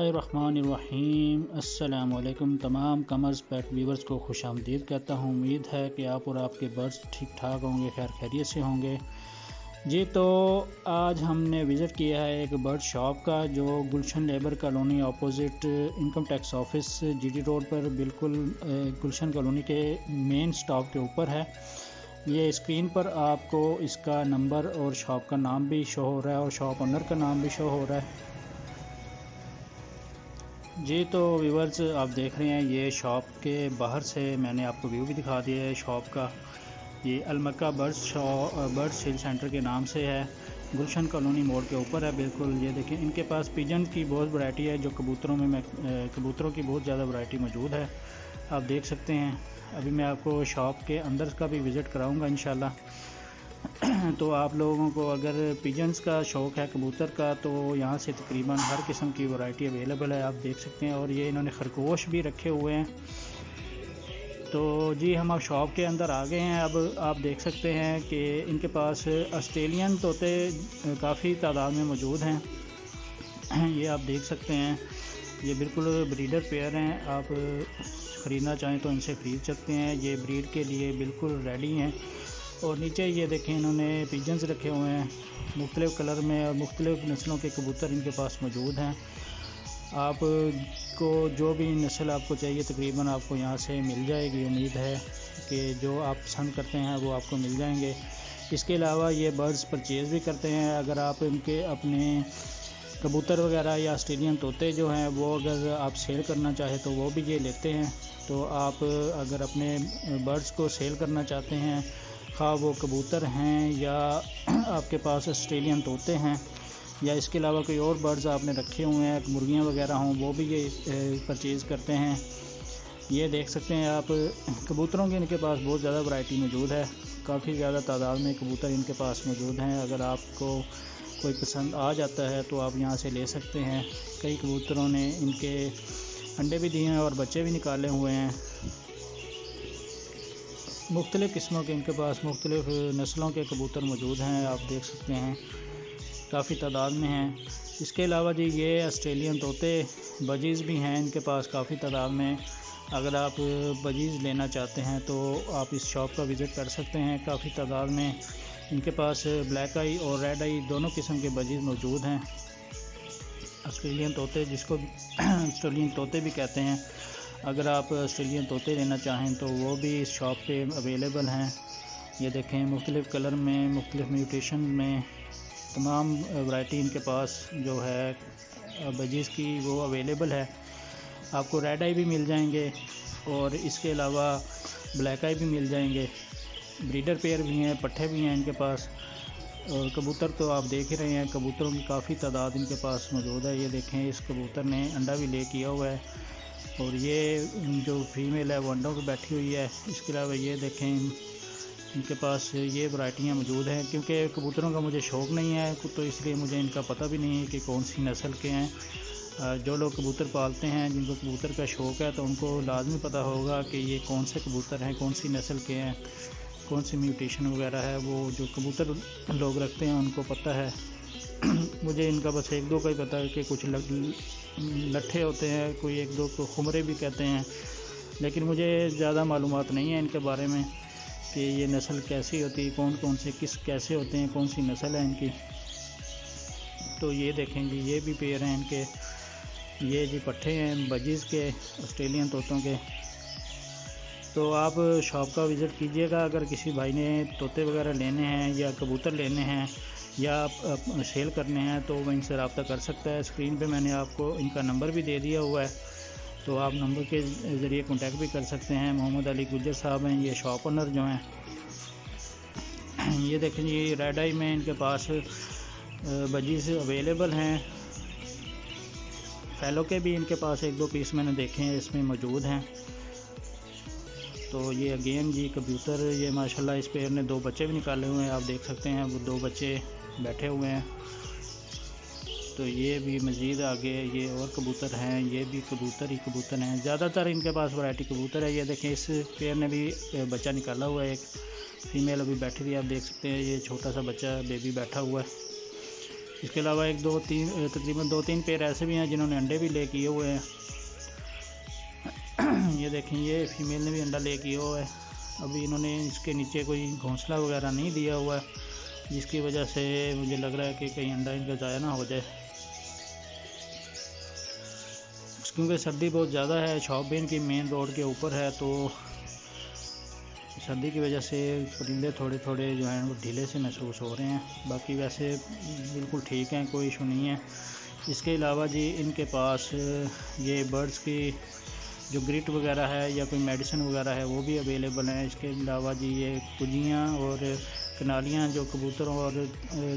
बिस्मिल्लाहिर्रहमानिर्रहीम। अस्सलामुअलैकुम तमाम कमर्स पेट व्यूवर्स को खुशामदीद कहता हूँ। उम्मीद है कि आप और आपके बर्ड्स ठीक ठाक होंगे, खैर खैरियत से होंगे जी। तो आज हमने विज़िट किया है एक बर्ड शॉप का, जो Gulshan labour colony opposite income tax office GT road पर बिल्कुल गुलशन कॉलोनी के मेन स्टॉप के ऊपर है। ये स्क्रीन पर आपको इसका नंबर और शॉप का नाम भी शो हो रहा है और शॉप ओनर का नाम भी शो हो रहा है जी। तो व्यूवर्स आप देख रहे हैं, ये शॉप के बाहर से मैंने आपको व्यू भी दिखा दिया है शॉप का। ये अलमक्का बर्ड सेल सेंटर के नाम से है, गुलशन कॉलोनी मोड़ के ऊपर है बिल्कुल। ये देखें, इनके पास पिजन की बहुत वैरायटी है, जो कबूतरों की बहुत ज़्यादा वैरायटी मौजूद है, आप देख सकते हैं। अभी मैं आपको शॉप के अंदर का भी विज़िट कराऊंगा इंशाल्लाह। तो आप लोगों को अगर पिजन्स का शौक़ है, कबूतर का, तो यहाँ से तकरीबन हर किस्म की वैरायटी अवेलेबल है, आप देख सकते हैं। और ये इन्होंने खरगोश भी रखे हुए हैं। तो जी हम अब शॉप के अंदर आ गए हैं। अब आप देख सकते हैं कि इनके पास ऑस्ट्रेलियन तोते काफ़ी तादाद में मौजूद हैं। ये आप देख सकते हैं, ये बिल्कुल ब्रीडर पेयर हैं। आप ख़रीदना चाहें तो इनसे ख़रीद सकते हैं, ये ब्रीड के लिए बिल्कुल रेडी हैं। और नीचे ये देखें, इन्होंने पिजन्स रखे हुए हैं मुख्तलिफ़ कलर में, और मुख्तलिफ़ नस्लों के कबूतर इनके पास मौजूद हैं। आपको जो भी नस्ल आपको चाहिए तकरीबन आपको यहाँ से मिल जाएगी। उम्मीद है कि जो आप पसंद करते हैं वो आपको मिल जाएंगे। इसके अलावा ये बर्ड्स परचेज़ भी करते हैं। अगर आप इनके अपने कबूतर वगैरह या ऑस्ट्रेलियन तोते जो हैं वो अगर आप सेल करना चाहें तो वो भी ये लेते हैं। तो आप अगर अपने बर्ड्स को सेल करना चाहते हैं, खा वो कबूतर हैं या आपके पास ऑस्ट्रेलियन तोते हैं, या इसके अलावा कोई और बर्ड्स आपने रखे हुए हैं, मुर्गियां वगैरह हों, वो भी ये परचेज़ करते हैं। ये देख सकते हैं आप, कबूतरों की इनके पास बहुत ज़्यादा वैरायटी मौजूद है, काफ़ी ज़्यादा तादाद में कबूतर इनके पास मौजूद हैं। अगर आपको कोई पसंद आ जाता है तो आप यहाँ से ले सकते हैं। कई कबूतरों ने इनके अंडे भी दिए हैं और बच्चे भी निकाले हुए हैं। मुख्तलिफ़ किस्मों के इनके पास मुख्तलिफ़ नस्लों के कबूतर मौजूद हैं, आप देख सकते हैं, काफ़ी तादाद में हैं। इसके अलावा जी ये ऑस्ट्रेलियन तोते बजीज़ भी हैं इनके पास काफ़ी तादाद में। अगर आप बजीज़ लेना चाहते हैं तो आप इस शॉप का विज़िट कर सकते हैं। काफ़ी तादाद में इनके पास ब्लैक आई और रेड आई दोनों किस्म के बजीज़ मौजूद हैं। ऑस्ट्रेलियन तोते, जिसको ऑस्ट्रेलियन तोते भी कहते हैं, अगर आप ऑस्ट्रेलियन तोते लेना चाहें तो वो भी इस शॉप पे अवेलेबल हैं। ये देखें, मुख्तलिफ़ कलर में, मुख्तलिफ़ म्यूटेशन में तमाम वैरायटी इनके पास जो है बजीज़ की वो अवेलेबल है। आपको रेड आई भी मिल जाएंगे और इसके अलावा ब्लैक आई भी मिल जाएंगे। ब्रीडर पेयर भी हैं, पट्ठे भी हैं इनके पास। और कबूतर तो आप देख ही रहे हैं, कबूतरों की काफ़ी तादाद इनके पास मौजूद है। ये देखें, इस कबूतर ने अंडा भी ले किया हुआ है और ये जो फीमेल है वो अंडों पर बैठी हुई है। इसके अलावा ये देखें, इनके पास ये वैरायटियाँ मौजूद हैं। क्योंकि कबूतरों का मुझे शौक़ नहीं है तो इसलिए मुझे इनका पता भी नहीं है कि कौन सी नस्ल के हैं। जो लोग कबूतर पालते हैं, जिनको कबूतर का शौक़ है, तो उनको लाजमी पता होगा कि ये कौन से कबूतर हैं, कौन सी नस्ल के हैं, कौन सी म्यूटेशन वगैरह है, वो जो कबूतर लोग रखते हैं उनको पता है। मुझे इनका बस एक दो का ही पता है कि कुछ लट्ठे होते हैं, कोई एक दो को खुमरे भी कहते हैं, लेकिन मुझे ज़्यादा मालूमात नहीं है इनके बारे में कि ये नस्ल कैसी होती है, कौन कौन से किस कैसे होते हैं, कौन सी नस्ल है इनकी। तो ये देखें जी, ये भी पेयर हैं इनके, ये जी पट्ठे हैं बजीज़ के, ऑस्ट्रेलियन तोतों के। तो आप शॉप का विज़िट कीजिएगा। अगर किसी भाई ने तोते वगैरह लेने हैं या कबूतर लेने हैं या सेल करने हैं तो वह इनसे रब्ता कर सकता है। स्क्रीन पे मैंने आपको इनका नंबर भी दे दिया हुआ है, तो आप नंबर के ज़रिए कांटेक्ट भी कर सकते हैं। मोहम्मद अली गुज्जर साहब हैं ये शॉप ओनर जो हैं। ये देखें जी, रेड आई में इनके पास बजीज़ अवेलेबल हैं। फैलो के भी इनके पास एक दो पीस मैंने देखे हैं इसमें मौजूद हैं। तो ये अगेन जी कबूतर, ये माशाल्लाह इस पेयर ने दो बच्चे भी निकाले हुए हैं, आप देख सकते हैं, वो दो बच्चे बैठे हुए हैं। तो ये भी मज़ीद आगे ये और कबूतर हैं, ये भी कबूतर ही कबूतर हैं। ज़्यादातर इनके पास वैरायटी कबूतर है। ये देखें, इस पेयर ने भी बच्चा निकाला हुआ है, एक फीमेल अभी बैठी हुई है, आप देख सकते हैं। ये छोटा सा बच्चा बेबी बैठा हुआ है। इसके अलावा तकरीबन 2-3 पेयर ऐसे भी हैं जिन्होंने अंडे भी ले किए हुए हैं। ये देखें, ये फीमेल ने भी अंडा ले किया हुआ है। अभी इन्होंने इसके नीचे कोई घोंसला वगैरह नहीं दिया हुआ है, जिसकी वजह से मुझे लग रहा है कि कहीं अंडा इनका ज़ाया ना हो जाए, क्योंकि सर्दी बहुत ज़्यादा है। शॉप भी इनकी मेन रोड के ऊपर है, तो सर्दी की वजह से परिंदे थोड़े थोड़े जो हैं वो ढीले से महसूस हो रहे हैं। बाकी वैसे बिल्कुल ठीक हैं, कोई इशू नहीं है। इसके अलावा जी इनके पास ये बर्ड्स की जो ग्रिट वगैरह है या कोई मेडिसिन वगैरह है वो भी अवेलेबल है। इसके अलावा जी ये कुजियाँ और कनालियाँ जो कबूतरों और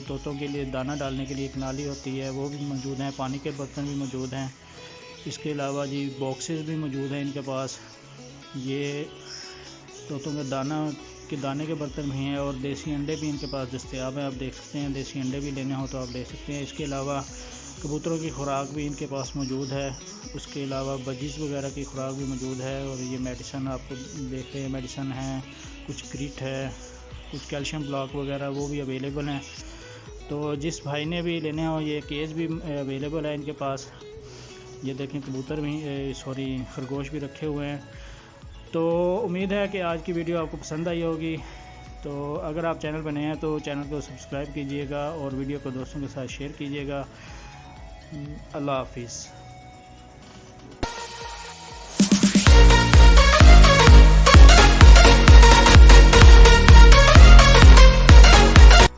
तोतों के लिए दाना डालने के लिए कनाली होती है वो भी मौजूद हैं। पानी के बर्तन भी मौजूद हैं। इसके अलावा जी बॉक्सेस भी मौजूद हैं इनके पास। ये तोतों के दाने के बर्तन भी हैं और देसी अंडे भी इनके पास दस्तयाब हैं। आप देख सकते हैं, देसी अंडे भी लेने हो तो आप ले सकते हैं। इसके अलावा कबूतरों की खुराक भी इनके पास मौजूद है। उसके अलावा बजीज वगैरह की खुराक भी मौजूद है। और ये मेडिसन आपको देख रहे हैं, मेडिसन है, कुछ ग्रिट है, कुछ कैल्शियम ब्लॉक वगैरह वो भी अवेलेबल हैं। तो जिस भाई ने भी लेने हो, ये केज भी अवेलेबल है इनके पास। ये देखें, कबूतर भी खरगोश भी रखे हुए हैं। तो उम्मीद है कि आज की वीडियो आपको पसंद आई होगी। तो अगर आप चैनल पर नए हैं तो चैनल को सब्सक्राइब कीजिएगा और वीडियो को दोस्तों के साथ शेयर कीजिएगा। अल्लाह हाफिज़।